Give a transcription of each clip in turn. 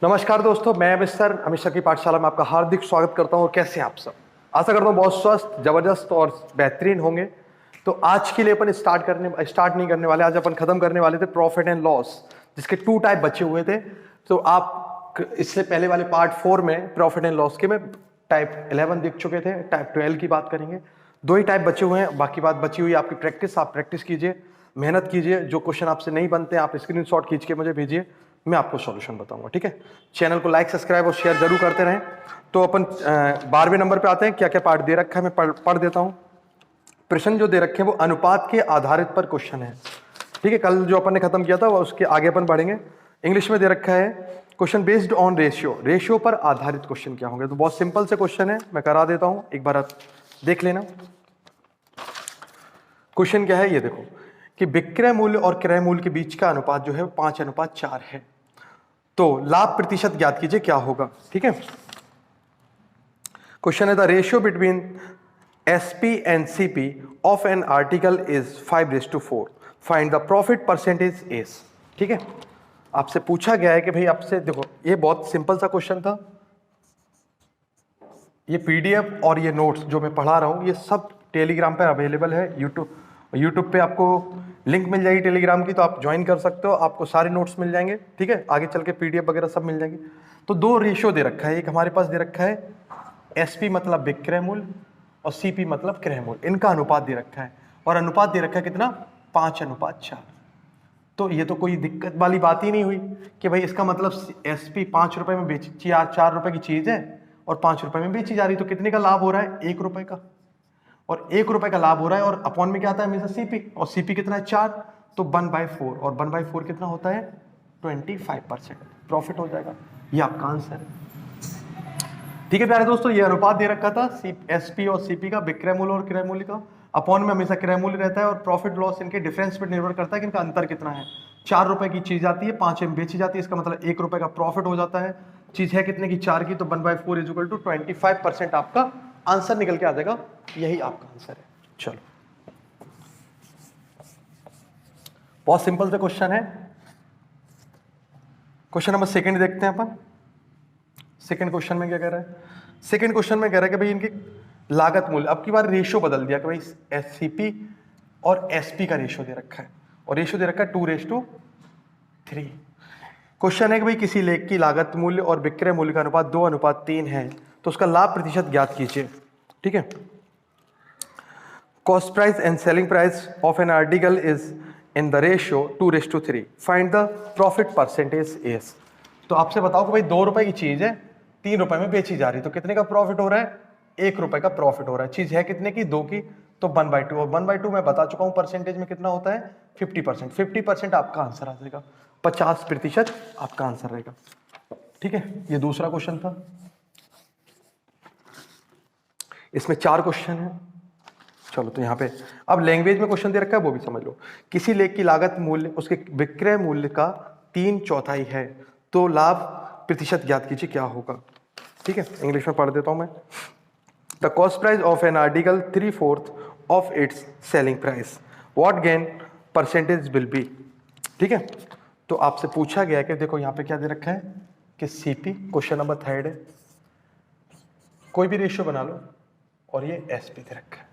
नमस्कार दोस्तों, मैं मिस्टर हमेशा की पाठशाला में आपका हार्दिक स्वागत करता हूं। और कैसे हैं आप सब? आशा करता हूं बहुत स्वस्थ, जबरदस्त और बेहतरीन होंगे। तो आज के लिए अपन स्टार्ट नहीं करने वाले। आज अपन खत्म करने वाले थे प्रॉफिट एंड लॉस, जिसके 2 टाइप बचे हुए थे। तो आप इससे पहले वाले पार्ट 4 में प्रॉफिट एंड लॉस के में टाइप 11 देख चुके थे। टाइप 12 की बात करेंगे। 2 ही टाइप बचे हुए हैं, बाकी बात बची हुई है आपकी प्रैक्टिस। आप प्रैक्टिस कीजिए, मेहनत कीजिए। जो क्वेश्चन आपसे नहीं बनते आप स्क्रीनशॉट खींच के मुझे भेजिए, मैं आपको सॉल्यूशन बताऊंगा। ठीक है, चैनल को लाइक, सब्सक्राइब और शेयर जरूर करते रहें। तो अपन 12वें नंबर पे आते हैं। क्या क्या पार्ट दे रखा है मैं पढ़ देता हूं। प्रश्न जो दे रखे हैं वो अनुपात के आधारित पर क्वेश्चन है। ठीक है, कल जो अपन ने खत्म किया था वो उसके आगे अपन बढ़ेंगे। इंग्लिश में दे रखा है question based on ratio. Ratio पर आधारित क्वेश्चन क्या होंगे? तो बहुत सिंपल से क्वेश्चन है, मैं करा देता हूं, एक बार आप देख लेना। क्वेश्चन क्या है ये देखो कि विक्रय मूल्य और क्रय मूल्य के बीच का अनुपात जो है 5:4 है। तो लाभ प्रतिशत ज्ञात कीजिए, क्या होगा? ठीक है, क्वेश्चन है the ratio between SP and CP of an article is 5:4। Find the profit percentage is. ठीक है, आपसे पूछा गया है कि भाई आपसे देखो, ये बहुत सिंपल सा क्वेश्चन था। ये पीडीएफ और ये नोट्स जो मैं पढ़ा रहा हूँ ये सब टेलीग्राम पर अवेलेबल है। यूट्यूब पे आपको लिंक मिल जाएगी टेलीग्राम की, तो आप ज्वाइन कर सकते हो। आपको सारे नोट्स मिल जाएंगे। ठीक है, आगे चल के पीडीएफ वगैरह सब मिल जाएंगे। तो 2 रेशियो दे रखा है। एक हमारे पास दे रखा है एसपी मतलब विक्रय मूल्य और सीपी मतलब क्रय मूल्य, इनका अनुपात दे रखा है। और अनुपात दे रखा है कितना? 5:4। तो ये तो कोई दिक्कत वाली बात ही नहीं हुई कि भाई इसका मतलब एसपी 5 रुपए में बेची, 4 रुपए की चीज है और 5 रुपए में बेची जा रही। तो कितने का लाभ हो रहा है? 1 रुपए का। और 1 रुपए का लाभ हो रहा है और अपॉन में क्या आता है हमेशा? सीपी। और सीपी कितना है? 4। तो 1/4 और 1/4 कितना होता है? 25% प्रॉफिट हो जाएगा। ये आपका आंसर है। ठीक है प्यारे दोस्तों, ये अनुपात दे रखा था एसपी और सीपी का, विक्रय मूल्य और क्रय मूल्य का। अपॉन में हमेशा क्रय मूल्य रहता है और प्रॉफिट लॉस इनके डिफरेंस पर निर्भर करता है कि इनका अंतर कितना है। 4 रुपए की चीज आती है, 5 में बेची जाती है, इसका मतलब 1 रुपए का प्रॉफिट हो जाता है। चीज है कितने की? 4 की। तो 1/4 = 25% आपका आंसर निकल के आ जाएगा। यही आपका आंसर है। चलो, बहुत सिंपल सा क्वेश्चन है। क्वेश्चन नंबर 2 देखते हैं अपन। सेकंड क्वेश्चन में क्या कह रहा है? सेकंड क्वेश्चन में कह रहा है कि भाई इनकी लागत मूल्य, अब की बार रेशियो बदल दिया कि भाई एससीपी और एसपी का रेशियो दे रखा है और रेशियो दे रखा है 2:3। क्वेश्चन है कि भाई किसी लेख की लागत मूल्य और विक्रय मूल्य का अनुपात 2:3 है, तो उसका लाभ प्रतिशत ज्ञात कीजिए। ठीक है, cost price and selling price of an article is in the ratio 2:3। Find the profit percentage is. तो आपसे बताओ कि भाई 2 रुपए की चीज है, 3 रुपए में बेची जा रही, तो कितने का प्रॉफिट हो रहा है? 1 रुपए का प्रॉफिट हो रहा है। चीज है कितने की? 2 की। तो 1/2 और 1/2 मैं बता चुका हूं परसेंटेज में कितना होता है? 50%। 50% आपका आंसर आ जाएगा। 50% आपका आंसर रहेगा। ठीक है, ये दूसरा क्वेश्चन था। इसमें 4 क्वेश्चन है। चलो, तो यहाँ पे अब लैंग्वेज में क्वेश्चन दे रखा है, वो भी समझ लो। किसी लेख की लागत मूल्य उसके विक्रय मूल्य का 3/4 है, तो लाभ प्रतिशत ज्ञात कीजिए, क्या होगा? ठीक है, इंग्लिश में पढ़ देता हूं मैं। The cost price of an article 3/4 of its selling price, what gain percentage will be. ठीक है, तो आपसे पूछा गया है कि देखो यहाँ पे क्या दे रखा है कि सीपी, क्वेश्चन नंबर 3 है, कोई भी रेशियो बना लो, और ये एसपी दे रखा है।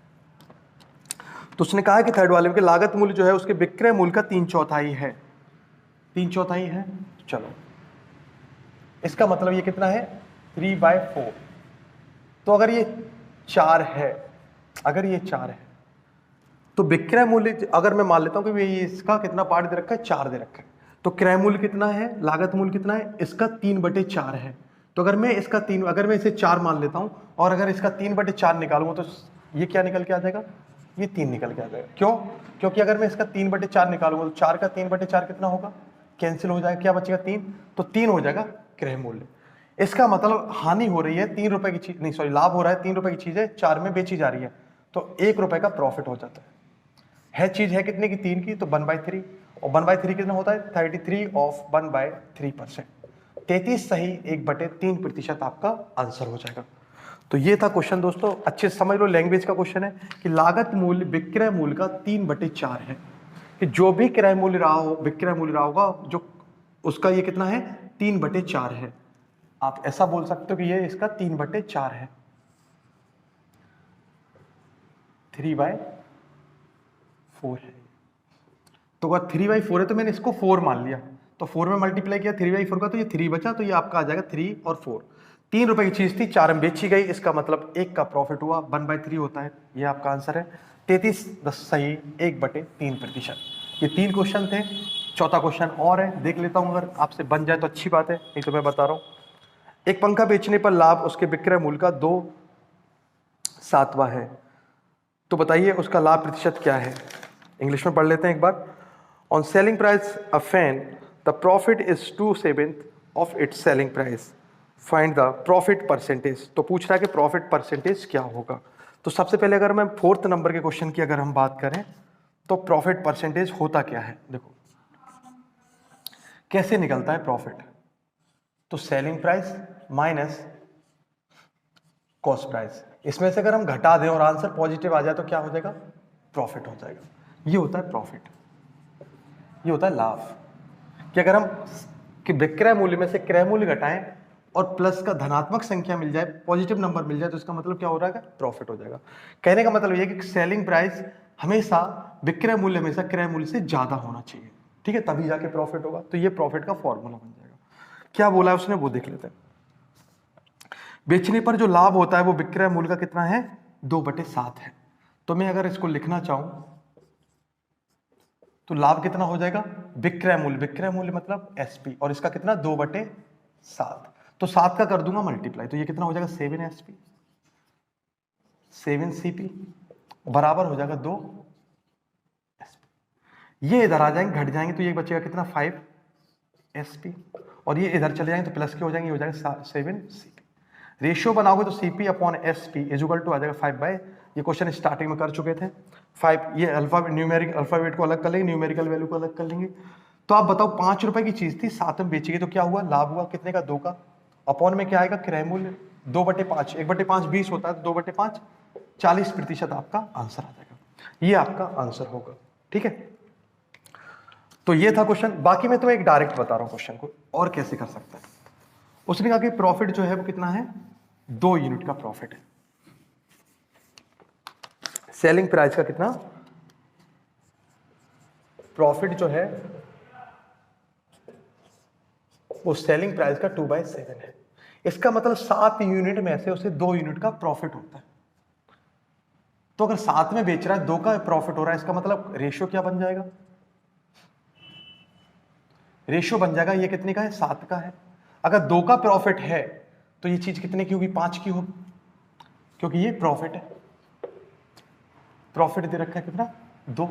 तो उसने कहा कि थर्ड वाले में कि लागत मूल्य जो है उसके विक्रय मूल्य का 3/4 है। 3/4 है। चलो, इसका मतलब ये कितना है? 3/4। तो अगर ये 4 है, अगर ये 4 है, तो विक्रय मूल्य अगर मैं मान लेता हूं कि ये इसका कितना पार्ट दे रखा है? 4 दे रखा है। तो क्रय मूल्य कितना है? लागत मूल्य कितना है? इसका 3/4 है। तो अगर मैं इसका 3, अगर मैं इसे 4 मान लेता हूं और अगर इसका 3/4 निकालूंगा, तो ये क्या निकल के आ जाएगा? ये 3 निकल के आ जाएगा। क्यों? क्योंकि अगर मैं इसका 3/4 निकालूंगा तो 4 का 3/4 कितना होगा? कैंसिल हो जाएगा, क्या बचेगा? 3। तो 3 हो जाएगा क्रय मूल्य। इसका मतलब हानि हो रही है 3 रुपए की चीज, नहीं सॉरी, लाभ हो रहा है 3 रुपए की चीज है, 4 में बेची जा रही है, तो 1 रुपए का प्रॉफिट हो जाता है। चीज है कितने की? 3 की। तो 1/3, और 1/3 कितना होता है? 33 ऑफ 1/3%। 33 सही 1/3% आपका आंसर हो जाएगा। तो ये था क्वेश्चन दोस्तों, अच्छे से समझ लो। लैंग्वेज का क्वेश्चन है कि लागत मूल्य विक्रय मूल्य का 3/4 है, कि जो भी क्रय मूल्य रहा हो, विक्रय मूल्य रहा होगा, जो उसका ये कितना है? 3/4 है। आप ऐसा बोल सकते हो कि ये इसका 3/4 है, 3/4 है। तो अगर 3/4 है तो मैंने इसको 4 मान लिया, तो 4 में मल्टीप्लाई किया 3/4 का, तो ये 3 बचा, तो ये आपका आ जाएगा 3 और 4। 3 रुपए की चीज थी, 4 में बेची गई, इसका मतलब 1 का प्रॉफिट हुआ, 1/3 होता है। ये आपका आंसर है 33 सही 1/3%। ये 3 क्वेश्चन थे। चौथा क्वेश्चन और है, देख लेता हूं, अगर आपसे बन जाए तो अच्छी बात है, नहीं तो मैं बता रहा हूं। एक पंखा बेचने पर लाभ उसके विक्रय मूल्य का 2/7 है, तो बताइए उसका लाभ प्रतिशत क्या है। इंग्लिश में पढ़ लेते हैं एक बार। On selling price a fan the profit is 2/7 of its selling price, find the profit percentage. तो पूछ रहा है कि प्रॉफिट परसेंटेज क्या होगा। तो सबसे पहले अगर मैं 4th नंबर के क्वेश्चन की अगर हम बात करें तो प्रॉफिट परसेंटेज होता क्या है। देखो कैसे निकलता है प्रॉफिट, तो selling price minus cost price, इसमें से अगर हम घटा दें और आंसर पॉजिटिव आ जाए तो क्या हो जाएगा, प्रॉफिट हो जाएगा। ये होता है प्रॉफिट, ये होता है लाभ। कि अगर हम कि विक्रय मूल्य में से क्रय मूल्य घटाएं और प्लस का धनात्मक संख्या मिल जाए, पॉजिटिव नंबर मिल जाए, तो इसका मतलब क्या हो रहा है, प्रॉफिट हो जाएगा। कहने का मतलब ये कि सेलिंग प्राइस हमेशा विक्रय मूल्य हमेशा क्रय मूल्य से ज्यादा होना चाहिए, ठीक है, तभी जाके प्रॉफिट होगा। तो ये प्रॉफिट का फॉर्मूला बन जाएगा। क्या बोला है उसने वो देख लेते हैं। बेचने पर जो लाभ होता है वो विक्रय मूल्य का कितना है, 2/7 है। तो मैं अगर इसको लिखना चाहूं तो लाभ कितना हो जाएगा, विक्रय मूल्य, विक्रय मूल्य मतलब एसपी, और इसका कितना 2/7, तो 7 का कर दूंगा मल्टीप्लाई, तो ये कितना हो जाएगा 7SP 7CP बराबर हो जाएगा 2SP। ये इधर आ जाएंगे, घट जाएंगे, तो ये बचेगा कितना 5SP, और ये इधर चले जाएंगे तो प्लस के हो जाएंगे, हो जाएगा 7CP। रेशियो बनाओगे तो CP upon SP equal to आ जाएगा 5/, ये क्वेश्चन स्टार्टिंग में कर चुके थे 5। ये अल्फा न्यूमेरिक अल्फाबेट को अलग कर लेंगे, न्यूमेरिकल वैल्यू को अलग कर लेंगे। तो आप बताओ 5 रुपए की चीज थी, 7 में बेची गई, तो क्या हुआ, लाभ हुआ कितने का, 2 का। अपॉन में क्या आएगा, क्रय मूल्य 2/5, 1/5 20 होता है, 2/5 40% आपका आंसर आ जाएगा। ये आपका आंसर होगा, ठीक है। तो ये था क्वेश्चन। बाकी मैं तुम्हें एक डायरेक्ट बता रहा हूं क्वेश्चन को और कैसे कर सकते हैं। उसने कहा कि प्रॉफिट जो है वो कितना है, 2 यूनिट का प्रॉफिट है। सेलिंग प्राइस का कितना प्रॉफिट जो है वो सेलिंग प्राइस का 2/7 है। इसका मतलब 7 यूनिट में से उसे 2 यूनिट का प्रॉफिट होता है। तो अगर 7 में बेच रहा है, 2 का प्रॉफिट हो रहा है, इसका मतलब रेशियो क्या बन जाएगा, रेशियो बन जाएगा ये कितने का है, 7 का है। अगर 2 का प्रॉफिट है तो ये चीज कितने की होगी, 5 की होगी, क्योंकि ये प्रॉफिट है। प्रॉफिट दे रखा है कितना, 2।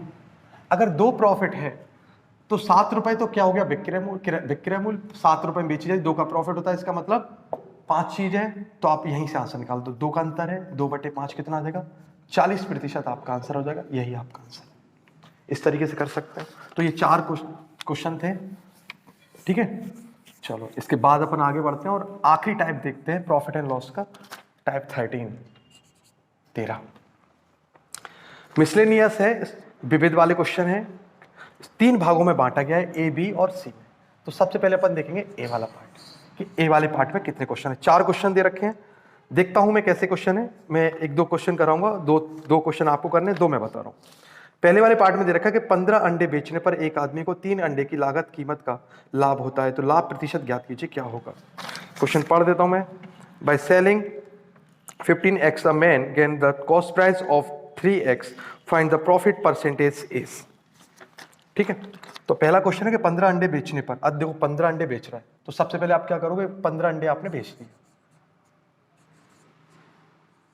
अगर 2 प्रॉफिट है तो 7 रुपए तो क्या हो गया, विक्रय मूल्य, विक्रय मूल्य 7 रुपए में बेची जाए, 2 का प्रॉफिट होता है, इसका मतलब 5 चीज है। तो आप यहीं से आंसर निकाल दो, 2 का अंतर है, 2/5 कितना आ जाएगा, 40% आपका आंसर हो जाएगा। यही आपका आंसर, इस तरीके से कर सकते हैं। तो ये 4 क्वेश्चन थे, ठीक है। चलो इसके बाद अपन आगे बढ़ते हैं और आखिरी टाइप देखते हैं प्रॉफिट एंड लॉस का, टाइप 13 मिसलेनियस है, विविध वाले क्वेश्चन है। 3 भागों में बांटा गया है, ए, बी और सी में। तो सबसे पहले अपन देखेंगे ए वाला पार्ट, कि ए वाले पार्ट में कितने क्वेश्चन है। 4 क्वेश्चन दे रखे हैं, देखता हूं मैं कैसे क्वेश्चन है। मैं 1-2 क्वेश्चन कराऊंगा, दो क्वेश्चन आपको करने, 2 मैं बता रहा हूं। पहले वाले पार्ट में दे रखा है कि 15 अंडे बेचने पर एक आदमी को 3 अंडे की लागत कीमत का लाभ होता है, तो लाभ प्रतिशत ज्ञात कीजिए, क्या होगा। क्वेश्चन पढ़ देता हूं मैं। By selling 15x a man gain the cost price of 3x, find the profit percentage is। ठीक है, तो पहला क्वेश्चन है कि 15 अंडे बेचने पर, अब देखो 15 अंडे बेच रहा है, तो सबसे पहले आप क्या करोगे, 15 अंडे आपने बेच दिए,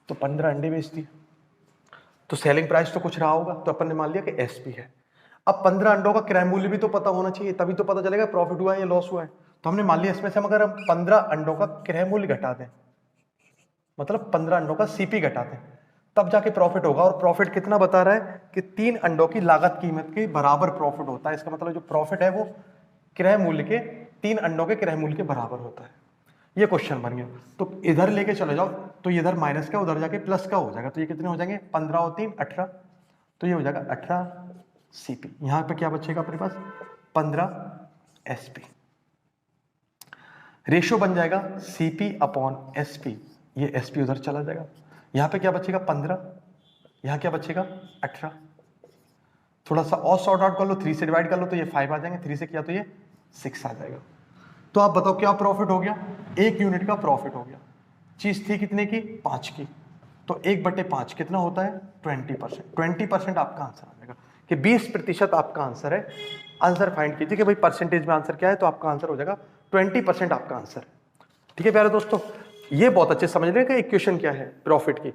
तो 15 अंडे बेच दिए, तो सेलिंग प्राइस तो कुछ रहा होगा, तो अपन ने मान लिया कि एसपी है। अब 15 अंडों का क्रय मूल्य भी तो पता होना चाहिए, तभी तो पता चलेगा प्रॉफिट हुआ है या लॉस हुआ है। तो हमने मान लिया इसमें से हम अगर हम 15 अंडों का क्रय मूल्य घटा दें, मतलब 15 अंडों का सीपी घटा दें, तब जाके प्रॉफिट होगा। और प्रॉफिट कितना बता रहा है कि 3 अंडों की लागत कीमत के बराबर प्रॉफिट होता है। इसका मतलब जो प्रॉफिट है वो क्रय मूल्य के 3 अंडों के क्रय मूल्य के बराबर होता है। ये क्वेश्चन बन गया। तो इधर लेके चले जाओ, तो इधर माइनस का, उधर जाके प्लस का हो जाएगा, तो ये कितने हो जाएंगे, 15 और 3 18, तो ये हो जाएगा 18 सीपी। यहां पे क्या बचेगा अपने पास, 15 एसपी। रेशो बन जाएगा CP अपॉन SP, ये SP उधर चला जाएगा, यहाँ पे क्या बचेगा 15, यहाँ क्या बचेगा 18, थोड़ा सा और सॉर्ट आउट कर लो, 3 से डिवाइड कर लो तो ये 5 आ जाएंगे, 3 से किया तो ये 6 आ जाएगा। तो आप बताओ क्या प्रॉफिट हो गया, 1 यूनिट का प्रॉफिट हो गया। चीज थी कितने की 5 की, तो 1/5 कितना होता है 20%। 20% आपका आंसर आ जाएगा कि 20% आपका आंसर है। आंसर फाइंड कीजिए कि भाई परसेंटेज में आंसर क्या है, तो आपका आंसर हो जाएगा 20% आपका आंसर है। ठीक है प्यारे दोस्तों, ये बहुत अच्छे समझ लें कि इक्वेशन क्या है प्रॉफिट की।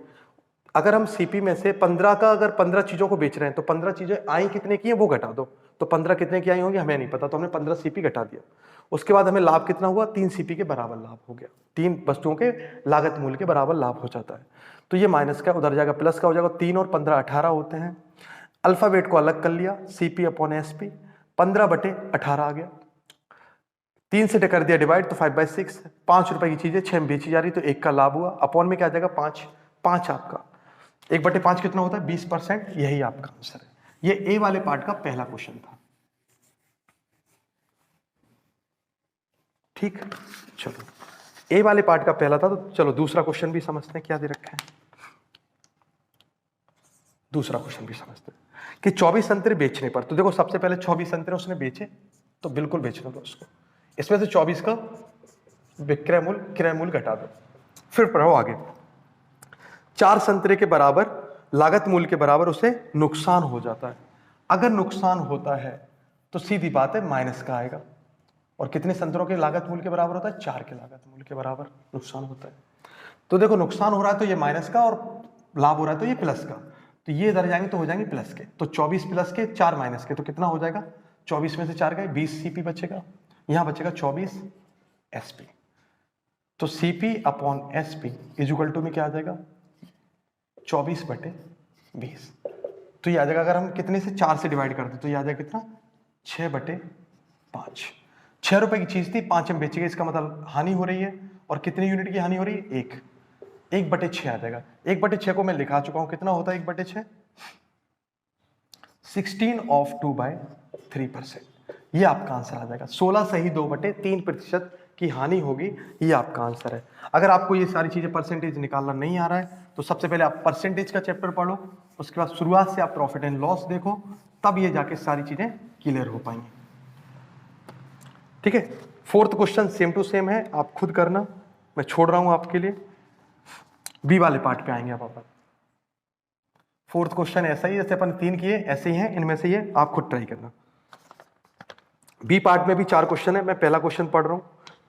अगर हम CP में से 15 का अगर 15 चीजों को बेच रहे हैं तो 15 चीजें आई कितने की है वो घटा दो, तो 15 कितने की आई होंगी हमें नहीं पता, तो हमने 15 CP घटा दिया। उसके बाद हमें लाभ कितना हुआ, 3 CP के बराबर लाभ हो गया, 3 वस्तुओं के लागत मूल्य के बराबर लाभ हो जाता है। तो ये माइनस का उधर जाएगा, प्लस का हो जाएगा, 3 और 15 18 होते हैं। अल्फाबेट को अलग कर लिया, CP अपॉन SP, 15/18 आ गया, 3 से कर दिया डिवाइड तो 5/6, 5 रुपए की चीजें 6 में बेची जा रही तो 1 का लाभ हुआ, अपॉन में क्या आ जाएगा 5, 5 आपका 1/5 कितना होता है 20%, यही आपका आंसर है। ये ए वाले पार्ट का पहला क्वेश्चन था। ठीक, चलो ए वाले पार्ट का पहला था, तो चलो दूसरा क्वेश्चन भी समझते हैं क्या दे रखा है। दूसरा क्वेश्चन भी समझते हैं कि 24 संतरे बेचने पर, तो देखो सबसे पहले 24 संतरे उसने बेचे तो बिल्कुल बेचने दो उसको, इसमें से 24 का विक्रय मूल्य क्रय मूल्य घटा दो, फिर पढ़ो आगे। 4 संतरे के बराबर लागत मूल्य के बराबर उसे नुकसान हो जाता है। अगर नुकसान होता है तो सीधी बात है माइनस का आएगा, और कितने संतरों के लागत मूल्य के बराबर होता है 4 के लागत मूल्य के बराबर नुकसान होता है। तो देखो नुकसान हो रहा है तो ये माइनस का, और लाभ हो रहा है तो ये प्लस का, तो ये इधर जाएंगे तो हो जाएंगे प्लस के, तो 24 प्लस के 4 माइनस के, तो कितना हो जाएगा 24 में से 4 गए 20 CP बचेगा, यहां बचेगा 24 SP। तो CP upon SP equal to में क्या आ जाएगा 24/20, तो ये आ जाएगा, अगर हम कितने से 4 से डिवाइड कर दें तो ये आ जाएगा कितना 6/5। 6 रुपए की चीज थी 5 में बेची गई, इसका मतलब हानि हो रही है, और कितनी यूनिट की हानि हो रही है 1, 1/6 आ जाएगा। 1/6 को मैं लिखा चुका हूं, कितना होता है 1/6 16 ऑफ 2/3%, ये आपका आंसर आ जाएगा। 16 सही 2/3% की हानि होगी, ये आपका आंसर है। अगर आपको ये सारी चीजें परसेंटेज निकालना नहीं आ रहा है तो सबसे पहले आप परसेंटेज का चैप्टर पढ़ो, उसके बाद शुरुआत से आप प्रॉफिट एंड लॉस देखो, तब ये जाके सारी चीजें क्लियर हो पाएंगी। ठीक है, 4th question same to same है, आप खुद करना, मैं छोड़ रहा हूं आपके लिए। बी वाले पार्ट पे आएंगे अब अपन। 4th क्वेश्चन ऐसा ही जैसे अपन 3 किए ऐसे ही हैं, इनमें से ये आप खुद ट्राई करना। बी पार्ट में भी 4 क्वेश्चन है, मैं पहला क्वेश्चन पढ़ रहा हूँ।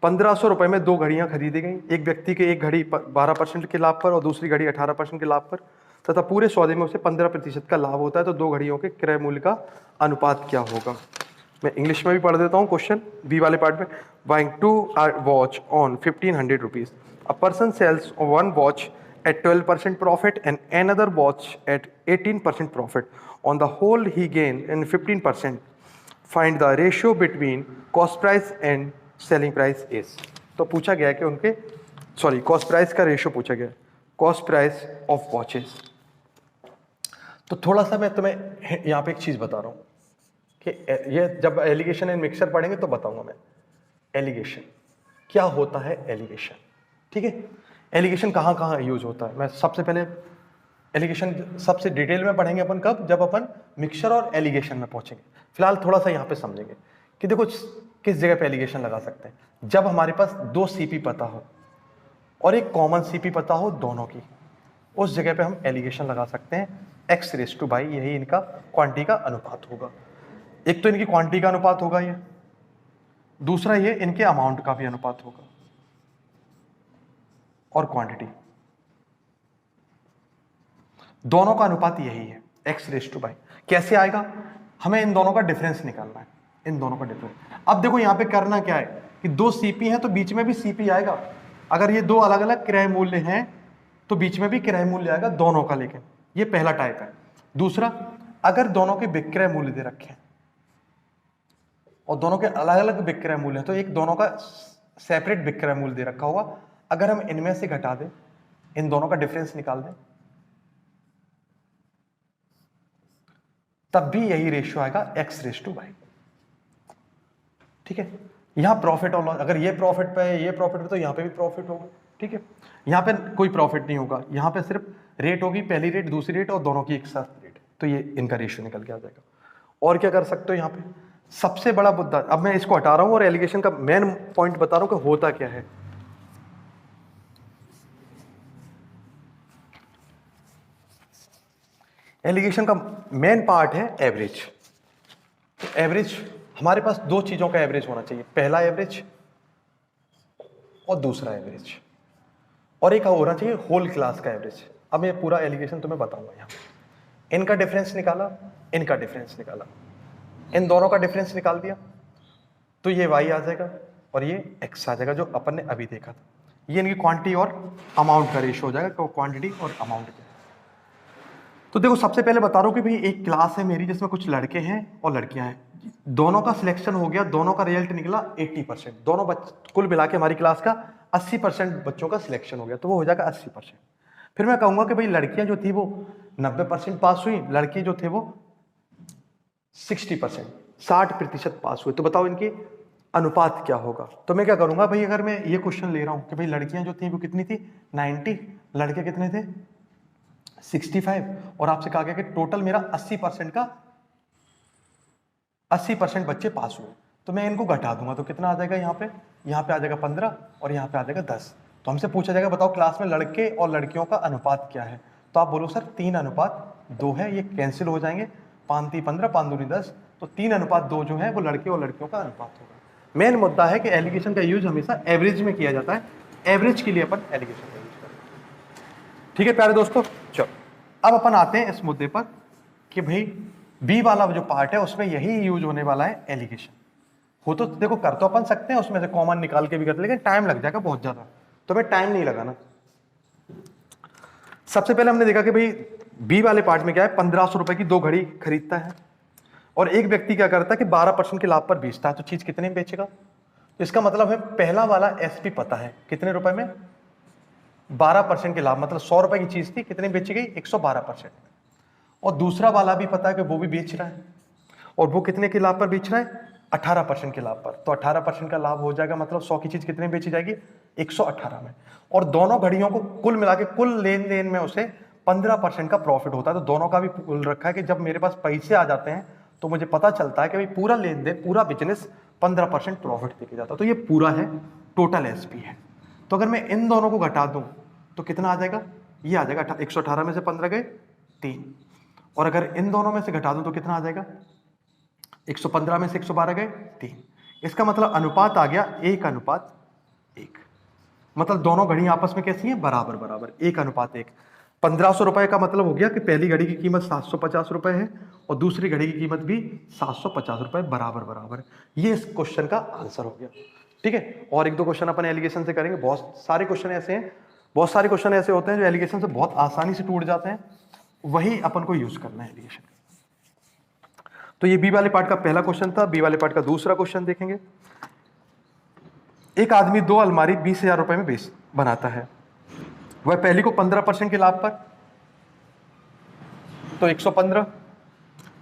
1500 रुपए में 2 घड़ियां खरीदी गई, एक व्यक्ति के एक घड़ी 12% के लाभ पर और दूसरी घड़ी 18% के लाभ पर, तथा पूरे सौदे में उसे 15% का लाभ होता है, तो 2 घड़ियों के क्रय मूल्य का अनुपात क्या होगा। मैं इंग्लिश में भी पढ़ देता हूँ क्वेश्चन बी वाले पार्ट में। Buying 2 watch on 1500 rupees, a person sells 1 watch at 12% profit and another watch at 18% profit. On the whole, he gained in 15%. Find the ratio between cost price and selling price is. तो पूछा गया है कि उनके cost price का ratio पूछा गया, cost price of watches. तो थोड़ा सा मैं तुम्हें यहाँ पे एक चीज बता रहा हूँ कि ये जब एलिगेशन एंड मिक्सर पढ़ेंगे तो बताऊंगा मैं एलिगेशन क्या होता है। एलिगेशन, ठीक है, एलिगेशन कहाँ कहाँ यूज होता है, मैं सबसे पहले एलिगेशन सबसे डिटेल में पढ़ेंगे अपन कब, जब अपन मिक्सचर और एलिगेशन में पहुंचेंगे। फिलहाल थोड़ा सा यहाँ पे समझेंगे कि देखो किस जगह पे एलिगेशन लगा सकते हैं। जब हमारे पास 2 CP पता हो और एक कॉमन CP पता हो दोनों की, उस जगह पे हम एलिगेशन लगा सकते हैं। x⁻, यही इनका क्वांटिटी का अनुपात होगा। एक तो इनकी क्वांटिटी का अनुपात होगा ये, दूसरा ये इनके अमाउंट का भी अनुपात होगा, और क्वांटिटी दोनों का अनुपात यही है x⁻। कैसे आएगा, हमें इन दोनों का डिफरेंस निकालना है, इन दोनों का डिफरेंस। अब देखो यहां पे करना क्या है कि 2 CP हैं तो बीच में भी CP आएगा। अगर ये 2 अलग अलग क्रय मूल्य हैं तो बीच में भी क्रय मूल्य आएगा दोनों का, लेकिन ये पहला टाइप है। दूसरा, अगर दोनों के विक्रय मूल्य दे रखे हैं और दोनों के अलग अलग विक्रय मूल्य है, तो एक दोनों का सेपरेट विक्रय मूल्य दे रखा होगा, अगर हम इनमें से घटा दें, इन दोनों का डिफरेंस निकाल दें, तब भी यही रेशियो आएगा x⁻। ठीक है, यहाँ प्रॉफिट और लॉस, अगर ये प्रॉफिट पे है, ये प्रॉफिट पे, तो यहाँ पे भी प्रॉफिट होगा, ठीक है। यहाँ पे कोई प्रॉफिट नहीं होगा, यहाँ पे सिर्फ रेट होगी, पहली रेट दूसरी रेट और दोनों की एक साथ रेट, तो ये इनका रेशियो निकल के आ जाएगा। और क्या कर सकते हो यहाँ पे, सबसे बड़ा मुद्दा, अब मैं इसको हटा रहा हूँ और एलिगेशन का मेन पॉइंट बता रहा हूँ कि होता क्या है। एलिगेशन का मेन पार्ट है एवरेज। तो एवरेज, हमारे पास दो चीजों का एवरेज होना चाहिए, पहला एवरेज और दूसरा एवरेज, और एक होना चाहिए होल क्लास का एवरेज। अब मैं पूरा एलिगेशन तुम्हें बताऊंगा। यहाँ इनका डिफरेंस निकाला, इनका डिफरेंस निकाला, इन दोनों का डिफरेंस निकाल दिया, तो ये y आ जाएगा और ये x आ जाएगा, जो अपन ने अभी देखा था। ये इनकी क्वांटिटी और अमाउंट का रेशियो हो जाएगा, तो क्वांटिटी और अमाउंट का। तो देखो, सबसे पहले बता रहा हूँ कि भाई एक क्लास है मेरी जिसमें कुछ लड़के हैं और लड़कियां हैं, दोनों का सिलेक्शन हो गया, दोनों का रिजल्ट निकला 80%, दोनों कुल मिला के हमारी क्लास का 80% बच्चों का सिलेक्शन हो गया, तो वो हो जाएगा 80%। फिर मैं कहूंगा कि भाई लड़कियां जो थी वो 90% पास हुई, लड़के जो थे वो 60%, 60% पास हुए, तो बताओ इनकी अनुपात क्या होगा। तो मैं क्या करूंगा भाई, अगर मैं ये क्वेश्चन ले रहा हूं कि भाई लड़कियां जो थी वो कितनी थी 90, लड़के कितने थे 65, और आपसे कहा गया कि टोटल मेरा 80% का 80% बच्चे पास हुए, तो मैं इनको घटा दूंगा, तो कितना आ जाएगा यहाँ पे आ जाएगा 15 और यहाँ पे आ जाएगा 10। तो हमसे पूछा जाएगा बताओ क्लास में लड़के और लड़कियों का अनुपात क्या है, तो आप बोलो सर 3:2 है, ये कैंसिल हो जाएंगे, 5 3 15, 5 2 10, तो 3:2 जो है वो लड़के और लड़कियों का अनुपात होगा। मेन मुद्दा है कि एलिगेशन का यूज हमेशा एवरेज में किया जाता है, एवरेज के लिए अपन एलिगेशन का यूज करते हैं। ठीक है प्यारे दोस्तों, चलो अब अपन आते हैं इस मुद्दे पर कि भाई बी वाला जो पार्ट है उसमें यही यूज होने वाला है एलिगेशन। हो तो देखो कर तो अपन सकते हैं, उसमें से कॉमन निकाल के भी कर, लेकिन टाइम लग जाएगा बहुत ज्यादा, तो मैं टाइम नहीं लगाना। सबसे पहले हमने देखा कि भाई बी वाले पार्ट में क्या है, 1500 रुपए की 2 घड़ी खरीदता है और एक व्यक्ति क्या करता है कि 12% के लाभ पर बेचता है, तो चीज कितने में बेचेगा। तो इसका मतलब है पहला वाला एसपी पता है कितने रुपए में, 12% के लाभ, मतलब 100 रुपए की चीज थी, कितने बेची गई 112%। और दूसरा वाला भी पता है कि वो भी बेच रहा है, और वो कितने के लाभ पर बेच रहा है 18% के लाभ पर, तो 18% का लाभ हो जाएगा, मतलब 100 की चीज कितने बेची जाएगी 118 में। और दोनों घड़ियों को कुल मिला के कुल लेन देन में उसे 15% का प्रॉफिट होता है। तो दोनों का भी कुल रखा है कि जब मेरे पास पैसे आ जाते हैं तो मुझे पता चलता है कि भाई पूरा लेन देन, पूरा बिजनेस 15% प्रॉफिट देके जाता है, तो ये पूरा है टोटल एसपी है। तो अगर मैं इन दोनों को घटा दूं तो कितना आ जाएगा, ये आ जाएगा 118 में से 15 गए 3, और अगर इन दोनों में से घटा दूं तो कितना आ जाएगा 115 में से 112 गए 3। इसका मतलब अनुपात आ गया 1:1, मतलब दोनों घड़ी आपस में कैसी हैं, बराबर बराबर, 1:1। 1500 रुपए का मतलब हो गया कि पहली घड़ी की कीमत 750 रुपए है और दूसरी घड़ी की कीमत भी 750 रुपए, बराबर बराबर। ये इस क्वेश्चन का आंसर हो गया। ठीक है, और एक दो क्वेश्चन अपन एलिगेशन से करेंगे। बहुत सारे क्वेश्चन ऐसे हैं, बहुत सारे क्वेश्चन ऐसे होते हैं जो एलिगेशन से बहुत आसानी से टूट जाते हैं, वही अपन को यूज करना है एलिगेशन। तो ये बी वाले पार्ट का पहला क्वेश्चन था। बी वाले पार्ट का दूसरा क्वेश्चन देखेंगे। एक आदमी 2 अलमारी 20,000 रुपए में बनाता है, वह पहली को 15% के लाभ पर, तो 115,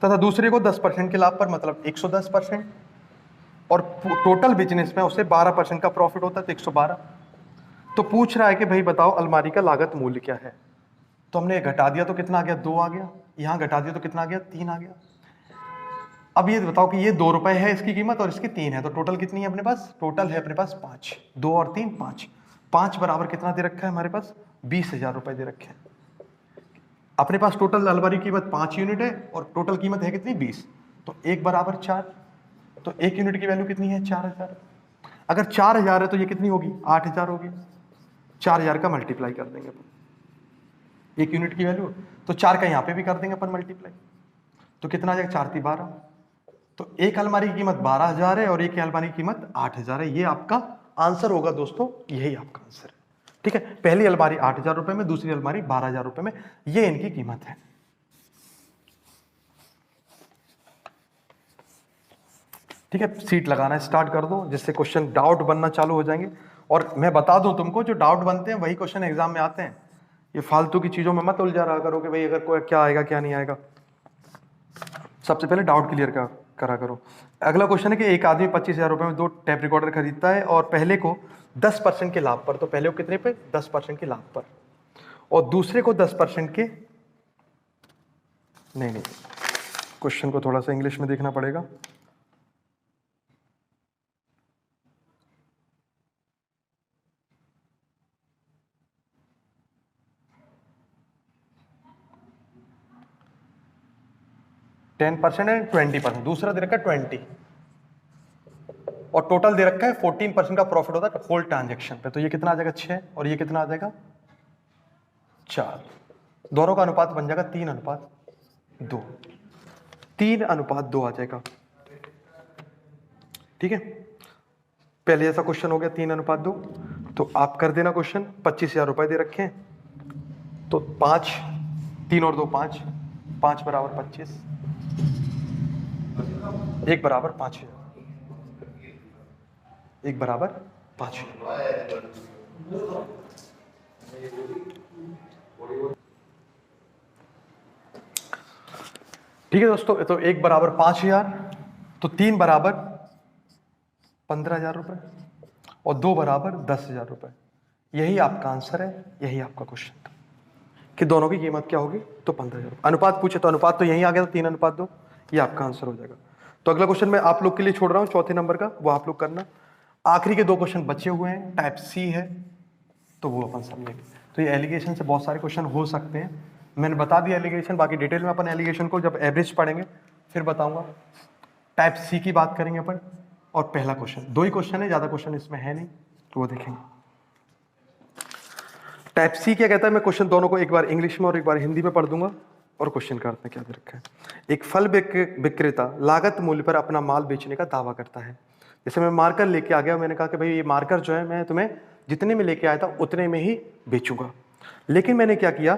तथा दूसरे को 10% के लाभ पर, मतलब 110%, और टोटल बिजनेस में उसे 12% का प्रॉफिट होता है, तो 112। तो पूछ रहा है कि भाई बताओ अलमारी का लागत मूल्य क्या है। तो हमने घटा दिया तो कितना आ गया 2 आ गया, यहां घटा दिया तो कितना आ गया 3 आ गया। अब ये बताओ कि ये 2 रुपए है इसकी कीमत और इसकी 3 है, तो टोटल कितनी है अपने पास, टोटल है अपने पास 5, 2 और 3 5, 5 बराबर कितना दे रखा है हमारे पास 20,000 रुपए दे रखे हैं। अपने पास टोटल अलमारी की कीमत 5 यूनिट है और टोटल कीमत है कितनी 20, तो 1 बराबर 4, तो 1 यूनिट की वैल्यू कितनी है 4000। अगर 4000 है तो ये कितनी होगी 8000 होगी। 4000 का मल्टीप्लाई कर देंगे अपन 1 यूनिट की वैल्यू, तो 4 का यहाँ पे भी कर देंगे अपन मल्टीप्लाई, तो कितना आ जाएगा 4 3 12। तो एक अलमारी की कीमत 12,000 है और एक अलमारी की कीमत 8,000 है। ये आपका आंसर होगा दोस्तों, यही आपका आंसर है। ठीक है, पहली अलमारी 8,000 रुपए में, दूसरी अलमारी 12,000 रुपए में, ये इनकी कीमत है। ठीक है, सीट लगाना स्टार्ट कर दो जिससे क्वेश्चन डाउट बनना चालू हो जाएंगे। और मैं बता दूं तुमको, जो डाउट बनते हैं वही क्वेश्चन एग्जाम में आते हैं। ये फालतू की चीजों में मत उलझा रहा करो कि भाई अगर कोई क्या आएगा क्या नहीं आएगा। सबसे पहले डाउट क्लियर करा करो। अगला क्वेश्चन है कि एक आदमी 25,000 रुपये में 2 टेप रिकॉर्डर खरीदता है और पहले को 10% के लाभ पर, तो पहले को कितने पे? 10% के लाभ पर, और दूसरे को 10% के, नहीं क्वेश्चन को थोड़ा सा इंग्लिश में देखना पड़ेगा। टेन परसेंट एंड 20%, दूसरा दे रखा है 20, और टोटल दे रखा है 14% का प्रॉफिट होता है होल ट्रांजेक्शन पे। तो ये कितना आ जाएगा? 6, और ये कितना आ जाएगा? 4। दोनों का अनुपात बन जाएगा 3:2, 3:2 आ जाएगा। ठीक है, पहले ऐसा क्वेश्चन हो गया 3:2। तो आप कर देना क्वेश्चन। 25,000 रुपए दे रखे हैं, तो 5, 3 और 2 5, 5 बराबर 25, 1 बराबर 5,000, 1 बराबर 5,000। ठीक है दोस्तों, तो 1 बराबर 5,000, तो 3 बराबर 15,000 रुपए, और 2 बराबर 10,000 रुपए। यही आपका आंसर है, यही आपका क्वेश्चन था कि दोनों की कीमत क्या होगी, तो 15,000। अनुपात पूछे तो अनुपात तो यही आ गया, 3:2, ये आपका आंसर हो जाएगा। तो अगला क्वेश्चन मैं आप लोग के लिए छोड़ रहा हूं, चौथे नंबर का, वो आप लोग करना। आखिरी के 2 क्वेश्चन बचे हुए हैं, टाइप सी है, तो वो अपन समझेंगे। तो ये एलिगेशन से बहुत सारे क्वेश्चन हो सकते हैं, मैंने बता दिया एलिगेशन, बाकी डिटेल में अपन एलिगेशन को जब एवरेज पढ़ेंगे फिर बताऊंगा। टाइप सी की बात करेंगे अपन, और पहला क्वेश्चन, 2 ही क्वेश्चन है, ज्यादा क्वेश्चन इसमें है नहीं, तो वो देखेंगे। टाइप सी क्या कहता है, मैं क्वेश्चन दोनों को एक बार इंग्लिश में और एक बार हिंदी में पढ़ दूंगा, और क्वेश्चन का अर्थ में क्या दे रखा है। एक फल विक्रेता लागत मूल्य पर अपना माल बेचने का दावा करता है। जैसे मैं मार्कर लेके आ गया, मैंने कहा कि भाई ये मार्कर जो है मैं तुम्हें जितने में लेके आया था उतने में ही बेचूंगा, लेकिन मैंने क्या किया,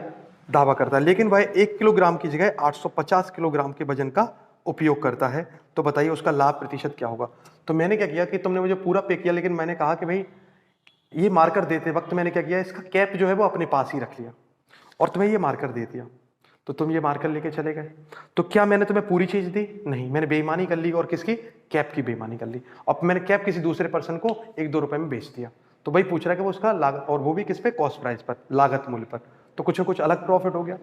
दावा करता है, लेकिन वह 1 किलोग्राम की जगह 850 किलोग्राम के वजन का उपयोग करता है, तो बताइए उसका लाभ प्रतिशत क्या होगा। तो मैंने क्या किया कि तुमने मुझे पूरा पे किया, लेकिन मैंने कहा कि भाई ये मार्कर देते वक्त मैंने क्या किया, इसका कैप जो है वो अपने पास ही रख लिया, और तुम्हें ये मार्कर दे दिया, तो तुम ये मार्कर लेके चले गए। तो क्या मैंने तुम्हें पूरी चीज दी? नहीं, मैंने बेईमानी कर ली, और किसकी? कैप की बेईमानी कर ली। अब मैंने कैप किसी दूसरे पर्सन को 1-2 रुपए में बेच दिया, तो भाई पूछ रहा है कि वो उसका लागत, और वो भी किस पे? कॉस्ट प्राइस पर, लागत मूल्य पर, तो कुछ न कुछ अलग प्रॉफिट हो गया।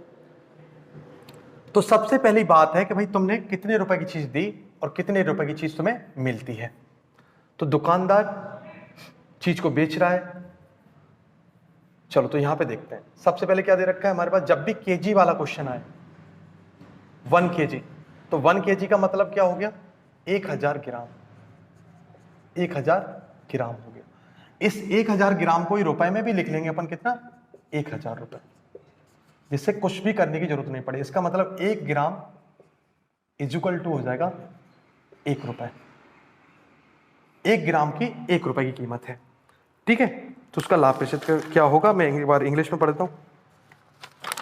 तो सबसे पहली बात है कि भाई तुमने कितने रुपए की चीज दी और कितने रुपए की चीज तुम्हें मिलती है। तो दुकानदार चीज को बेच रहा है, चलो तो यहां पे देखते हैं। सबसे पहले क्या दे रखा है हमारे पास, जब भी केजी वाला क्वेश्चन आए, 1 केजी, तो 1 केजी का मतलब क्या हो गया? 1000 ग्राम, 1000 ग्राम हो गया। इस 1000 ग्राम को ही रुपए में भी लिख लेंगे अपन, कितना? 1000 रुपए, जिससे कुछ भी करने की जरूरत नहीं पड़े। इसका मतलब 1 ग्राम इक्वल टू हो जाएगा 1 रुपए। 1 ग्राम की 1 रुपए की कीमत है, ठीक है। तो उसका लाभ प्रतिशत क्या होगा, मैं एक बार इंग्लिश में पढ़ता हूं।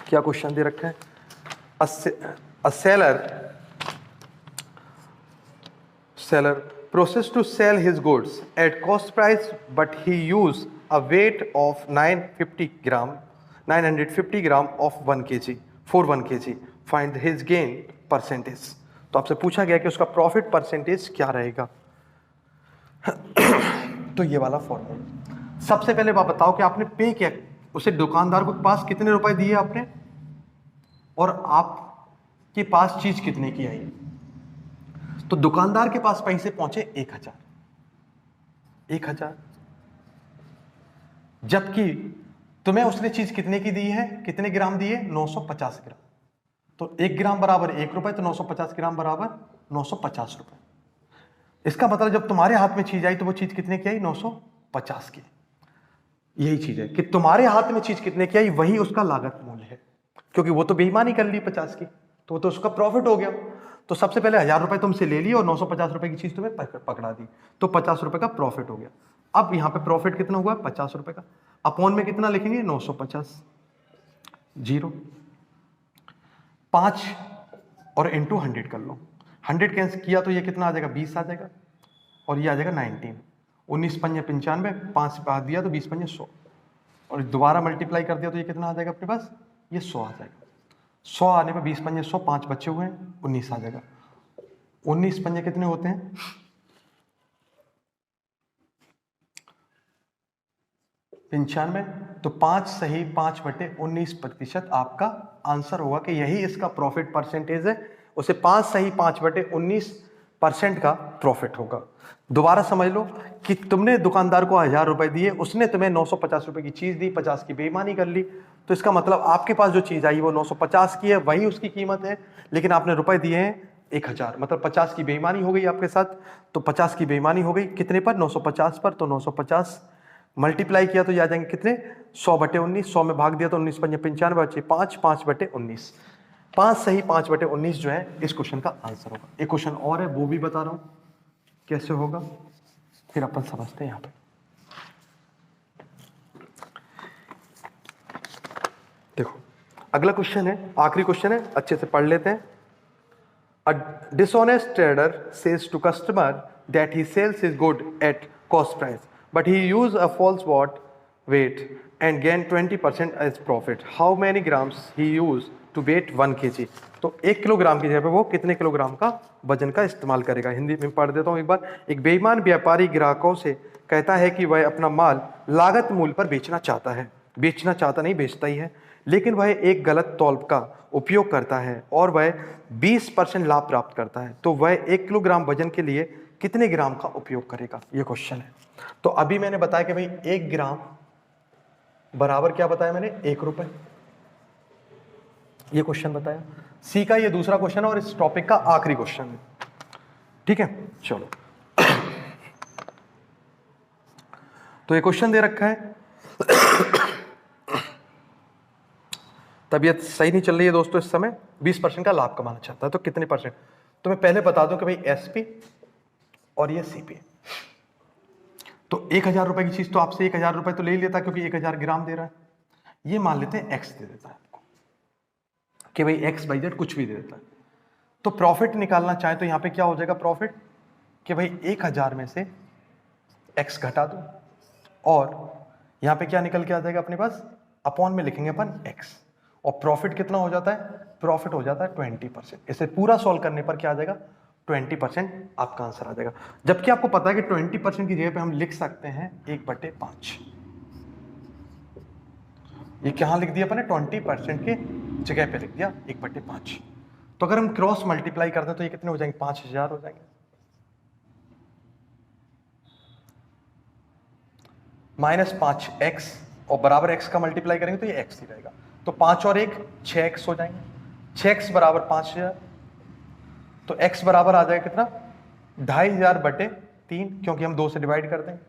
क्या क्वेश्चन दे रखा है, a seller processed to sell his goods at cost price, but he used a weight of 950 gram of 1 kg for 1 kg. Find his gain percentage. तो आपसे पूछा गया कि उसका प्रॉफिट परसेंटेज क्या रहेगा। तो ये वाला फॉर्मूला, सबसे पहले आप बताओ कि आपने पे किया, उसे दुकानदार को पास कितने रुपए दिए आपने, और आपके पास चीज कितने की आई। तो दुकानदार के पास पैसे पहुंचे 1000, जबकि तुम्हें उसने चीज कितने की दी है, कितने ग्राम दी है? 950 ग्राम। तो 1 ग्राम बराबर 1 रुपए, तो 950 ग्राम बराबर 950 रुपए। इसका मतलब जब तुम्हारे हाथ में चीज आई तो वो चीज कितने की आई? 950 की। यही चीज है कि तुम्हारे हाथ में चीज कितने की आई, वही उसका लागत मूल्य है, क्योंकि वो तो बेईमानी कर ली 50 की, तो वो तो उसका प्रॉफिट हो गया। तो सबसे पहले 1000 रुपए तुमसे ले ली और 950 रुपए की चीज तुम्हें पकड़ा दी, तो 50 रुपए का प्रॉफिट हो गया। अब यहां पे प्रॉफिट कितना हुआ? 50 रुपए का। अपॉन में कितना लिखेंगे? 950, 0, 5 और इंटू 100 कर लो। 100 कैंसिल किया तो ये कितना आ जाएगा? 20 आ जाएगा, और ये आ जाएगा 19। 19 पंजे 95, 5 बात दिया तो 20 पंजे 100, और दोबारा मल्टीप्लाई कर दिया तो ये कितना आ जाएगा अपने पास? ये 100 आ जाएगा। 100 आने पे 20 पंजे 100, 5 बचे हुए हैं, 19 आ जाएगा। 19 पंजे कितने होते हैं? 95। तो 5 सही 5/19% आपका आंसर होगा कि यही इसका प्रॉफिट परसेंटेज है। उसे 5 सही 5/19% का प्रॉफिट होगा। दोबारा समझ लो कि तुमने दुकानदार को 1000 रुपए दिए, उसने तुम्हें 950 रुपए की चीज दी, 50 की बेईमानी कर ली। तो इसका मतलब आपके पास जो चीज आई वो 950 की है, वही उसकी कीमत है, लेकिन आपने रुपए दिए हैं 1000, मतलब 50 की बेईमानी हो गई आपके साथ। तो 50 की बेईमानी हो गई कितने पर? 950 पर। तो 950 मल्टीप्लाई किया तो ये आ जाएंगे कितने? 100/19। 100 में भाग दिया तो 19 पंजे 95 बचे 5, 5/19। 5 सही 5/19 जो है इस क्वेश्चन का आंसर होगा। एक क्वेश्चन और है, वो भी बता रहा हूं कैसे होगा, फिर अपन समझते हैं। यहां पे देखो, अगला क्वेश्चन है, आखिरी क्वेश्चन है, अच्छे से पढ़ लेते हैं। A dishonest trader says to customer that he sells his good at cost price, but he used a false weight and gained 20% as profit. How many grams he used to weight 1 kg? तो 1 kilogram की जगह पे वो कितने kilogram का वजन का इस्तेमाल करेगा? हिंदी में पढ़ देता हूँ एक बार। एक बेईमान व्यापारी ग्राहकों से कहता है कि वह अपना माल लागत मूल्य पर बेचना चाहता है, बेचना चाहता नहीं, बेचता ही है, लेकिन वह एक गलत तौल का उपयोग करता है और वह 20% लाभ प्राप्त करता है। तो वह 1 किलोग्राम वजन के लिए कितने ग्राम का उपयोग करेगा? ये क्वेश्चन है। तो अभी मैंने बताया कि भाई 1 ग्राम बराबर क्या बताया मैंने? 1 रुपए। ये क्वेश्चन बताया। सी का ये दूसरा क्वेश्चन है और इस टॉपिक का आखिरी क्वेश्चन है। ठीक है, चलो। तो ये क्वेश्चन दे रखा है, तबीयत सही नहीं चल रही है दोस्तों इस समय, 20% का लाभ कमाना चाहता है, तो कितने परसेंट? तो मैं पहले बता दूं कि भाई एसपी और ये सीपी। तो 1000 रुपए की चीज तो आपसे 1000 रुपए तो ले ही लेता क्योंकि 1000 ग्राम दे रहा है। ये मान लेते हैं एक्स दे देता है आपको कि भाई एक्स बाई जेड कुछ भी दे देता है। तो प्रॉफिट निकालना चाहे तो यहां पे क्या हो जाएगा प्रॉफिट? कि भाई 1000 में से एक्स घटा दो और यहां पे क्या निकल के आ जाएगा अपने पास? अपॉन में लिखेंगे अपन एक्स। और प्रॉफिट कितना हो जाता है? प्रॉफिट हो जाता है 20%। इसे पूरा सॉल्व करने पर क्या आ जाएगा? 20% आपका आंसर आ जाएगा। जबकि आपको पता है कि 20% की जगह पे हम लिख सकते हैं 1/5। ये क्या लिख दिया अपने? 20% के जगह पे लिख दिया 1/5। तो अगर हम क्रॉस मल्टीप्लाई करते हैं तो ये कितने हो जाएंगे? 5000 हो जाएंगे। -5x और बराबर x का मल्टीप्लाई करेंगे तो ये x ही रहेगा। तो 5 और 1 6x हो जाएंगे। 6x बराबर 5000। तो x बराबर आ जाएगा कितना? 2500/3, क्योंकि हम 2 से डिवाइड कर देंगे।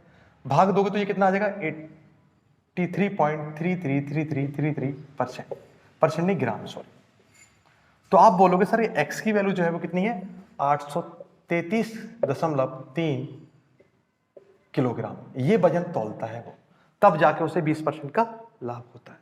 भाग दोगे तो ये कितना आ जाएगा? 83.333333%। परसेंट नहीं, ग्राम, सॉरी। तो आप बोलोगे सर ये x की वैल्यू जो है वो कितनी है? 833.3 किलोग्राम। ये वजन तौलता है वो, तब जाके उसे 20% का लाभ होता है।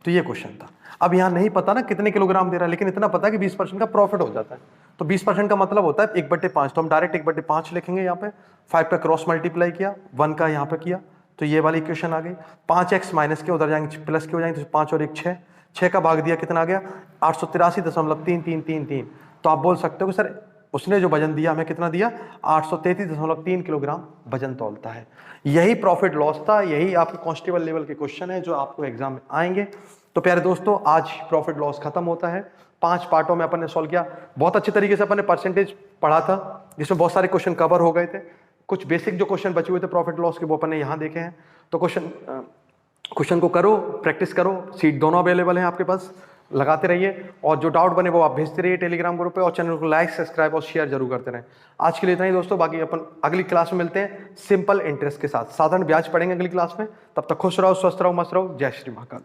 तो ये क्वेश्चन था। अब यहां नहीं पता ना कितने किलोग्राम दे रहा है, लेकिन इतना पता है कि 20% का प्रॉफिट हो जाता है। तो 20% का मतलब होता है 1/5। तो हम डायरेक्ट 1/5 लिखेंगे। यहाँ पे 5 का क्रॉस मल्टीप्लाई किया, 1 का यहाँ पे किया, तो ये वाली इक्वेशन आ गई। 5x माइनस के उधर जाएंगे प्लस के हो जाएंगे, तो 5 और 1 6। 6 का भाग दिया कितना आ गया? 883.3333। तो आप बोल सकते हो कि सर उसने जो वजन दिया हमें कितना दिया? 833.3 किलोग्राम वजन तौलता है। यही प्रॉफिट लॉस था, यही आपके कांस्टेबल लेवल के क्वेश्चन है जो आपको एग्जाम में आएंगे। तो प्यारे दोस्तों, आज प्रॉफिट लॉस खत्म होता है। 5 पार्टों में अपन ने सॉल्व किया। बहुत अच्छे तरीके से अपन ने परसेंटेज पढ़ा था, जिसमें बहुत सारे क्वेश्चन कवर हो गए थे। कुछ बेसिक जो क्वेश्चन बचे हुए थे प्रॉफिट लॉस के वो अपन ने यहाँ देखे हैं। तो क्वेश्चन को करो, प्रैक्टिस करो। सीट दोनों अवेलेबल हैं आपके पास, लगाते रहिए। और जो डाउट बने वो आप भेजते रहिए टेलीग्राम ग्रुप पे, और चैनल को लाइक, सब्सक्राइब और शेयर जरूर करते रहें। आज के लिए इतना ही दोस्तों, बाकी अपन अगली क्लास में मिलते हैं सिंपल इंटरेस्ट के साथ। साधारण ब्याज पढ़ेंगे अगली क्लास में। तब तक खुश रहो, स्वस्थ रहो, मस्त रहो। जय श्री महाकाल।